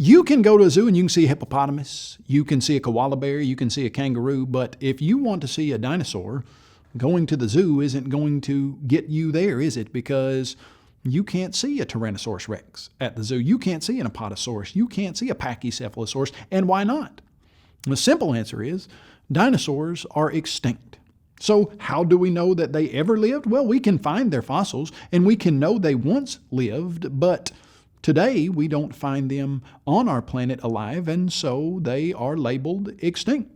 You can go to a zoo and you can see a hippopotamus, you can see a koala bear, you can see a kangaroo, but if you want to see a dinosaur, going to the zoo isn't going to get you there, is it? Because you can't see a Tyrannosaurus rex at the zoo. You can't see an Apatosaurus. You can't see a Pachycephalosaurus. And why not? The simple answer is dinosaurs are extinct. So how do we know that they ever lived? Well, we can find their fossils and we can know they once lived, but today we don't find them on our planet alive, and so they are labeled extinct.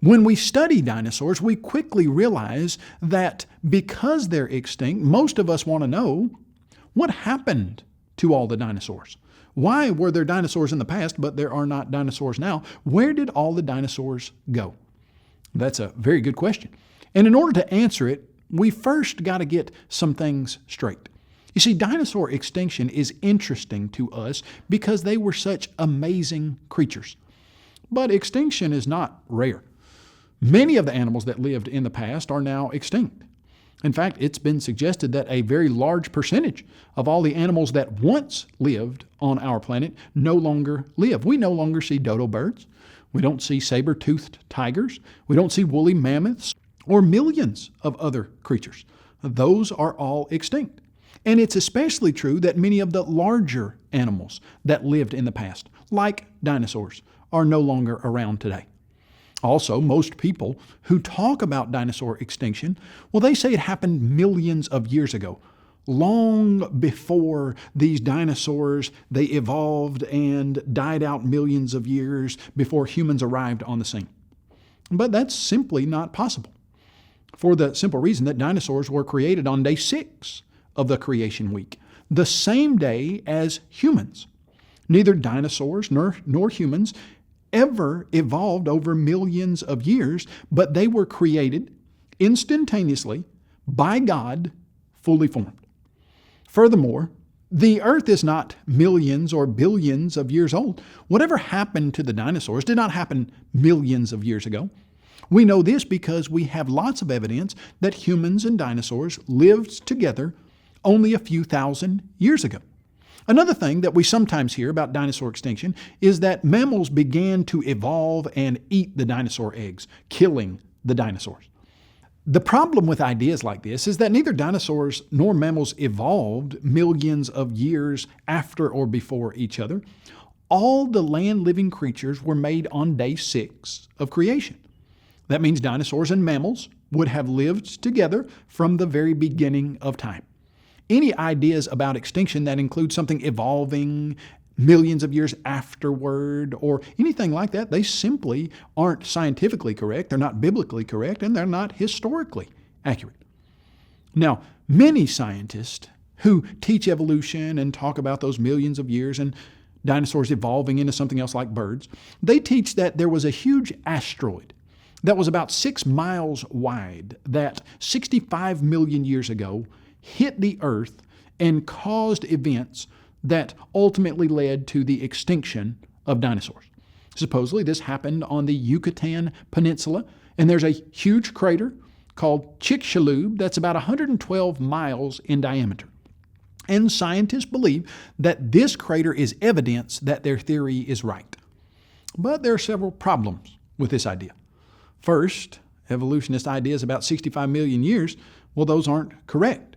When we study dinosaurs, we quickly realize that because they're extinct, most of us want to know what happened to all the dinosaurs. Why were there dinosaurs in the past, but there are not dinosaurs now? Where did all the dinosaurs go? That's a very good question. And in order to answer it, we first got to get some things straight. You see, dinosaur extinction is interesting to us because they were such amazing creatures. But extinction is not rare. Many of the animals that lived in the past are now extinct. In fact, it's been suggested that a very large percentage of all the animals that once lived on our planet no longer live. We no longer see dodo birds. We don't see saber-toothed tigers. We don't see woolly mammoths or millions of other creatures. Those are all extinct. And it's especially true that many of the larger animals that lived in the past, like dinosaurs, are no longer around today. Also, most people who talk about dinosaur extinction, well, they say it happened millions of years ago, long before these dinosaurs, they evolved and died out millions of years before humans arrived on the scene. But that's simply not possible, for the simple reason that dinosaurs were created on day 6 of the creation week, the same day as humans. Neither dinosaurs nor humans ever evolved over millions of years, but they were created instantaneously by God, fully formed. Furthermore, the earth is not millions or billions of years old. Whatever happened to the dinosaurs did not happen millions of years ago. We know this because we have lots of evidence that humans and dinosaurs lived together only a few thousand years ago. Another thing that we sometimes hear about dinosaur extinction is that mammals began to evolve and eat the dinosaur eggs, killing the dinosaurs. The problem with ideas like this is that neither dinosaurs nor mammals evolved millions of years after or before each other. All the land-living creatures were made on day 6 of creation. That means dinosaurs and mammals would have lived together from the very beginning of time. Any ideas about extinction that include something evolving millions of years afterward or anything like that, they simply aren't scientifically correct, they're not biblically correct, and they're not historically accurate. Now, many scientists who teach evolution and talk about those millions of years and dinosaurs evolving into something else like birds, they teach that there was a huge asteroid that was about 6 miles wide that 65 million years ago hit the earth and caused events that ultimately led to the extinction of dinosaurs. Supposedly this happened on the Yucatan Peninsula, and there's a huge crater called Chicxulub that's about 112 miles in diameter. And scientists believe that this crater is evidence that their theory is right. But there are several problems with this idea. First, evolutionist ideas about 65 million years, well, those aren't correct.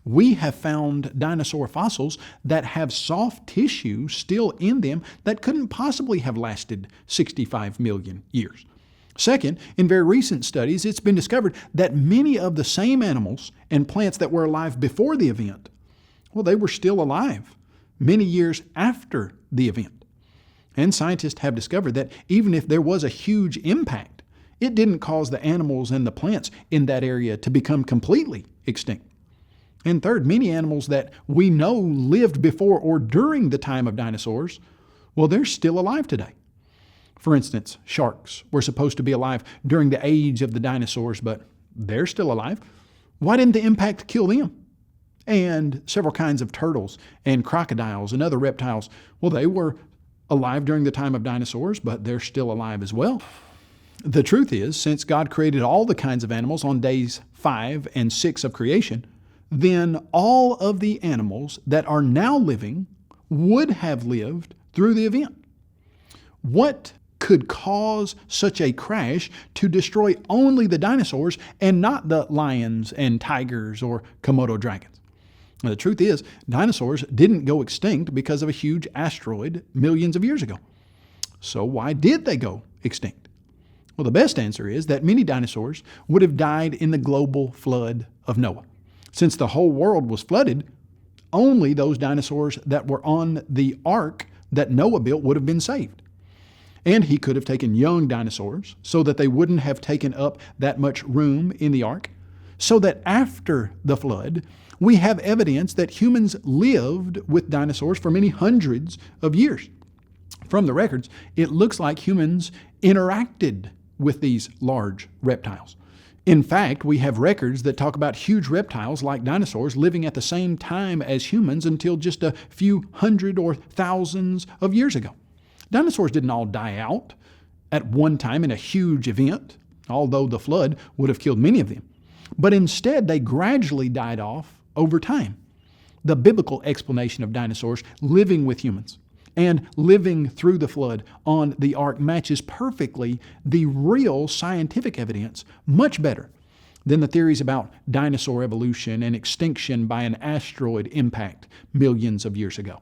We have found dinosaur fossils that have soft tissue still in them that couldn't possibly have lasted 65 million years. Second, in very recent studies, it's been discovered that many of the same animals and plants that were alive before the event, well, they were still alive many years after the event. And scientists have discovered that even if there was a huge impact, it didn't cause the animals and the plants in that area to become completely extinct. And third, many animals that we know lived before or during the time of dinosaurs, well, they're still alive today. For instance, sharks were supposed to be alive during the age of the dinosaurs, but they're still alive. Why didn't the impact kill them? And several kinds of turtles and crocodiles and other reptiles, well, they were alive during the time of dinosaurs, but they're still alive as well. The truth is, since God created all the kinds of animals on days 5 and 6 of creation, then all of the animals that are now living would have lived through the event. What could cause such a crash to destroy only the dinosaurs and not the lions and tigers or Komodo dragons? Now, the truth is, dinosaurs didn't go extinct because of a huge asteroid millions of years ago. So why did they go extinct? Well, the best answer is that many dinosaurs would have died in the global flood of Noah. Since the whole world was flooded, only those dinosaurs that were on the ark that Noah built would have been saved. And he could have taken young dinosaurs so that they wouldn't have taken up that much room in the ark, so that after the flood, we have evidence that humans lived with dinosaurs for many hundreds of years. From the records, it looks like humans interacted with these large reptiles. In fact, we have records that talk about huge reptiles like dinosaurs living at the same time as humans until just a few hundred or thousands of years ago. Dinosaurs didn't all die out at one time in a huge event, although the flood would have killed many of them. But instead, they gradually died off over time. The biblical explanation of dinosaurs living with humans and living through the flood on the ark matches perfectly the real scientific evidence, much better than the theories about dinosaur evolution and extinction by an asteroid impact millions of years ago.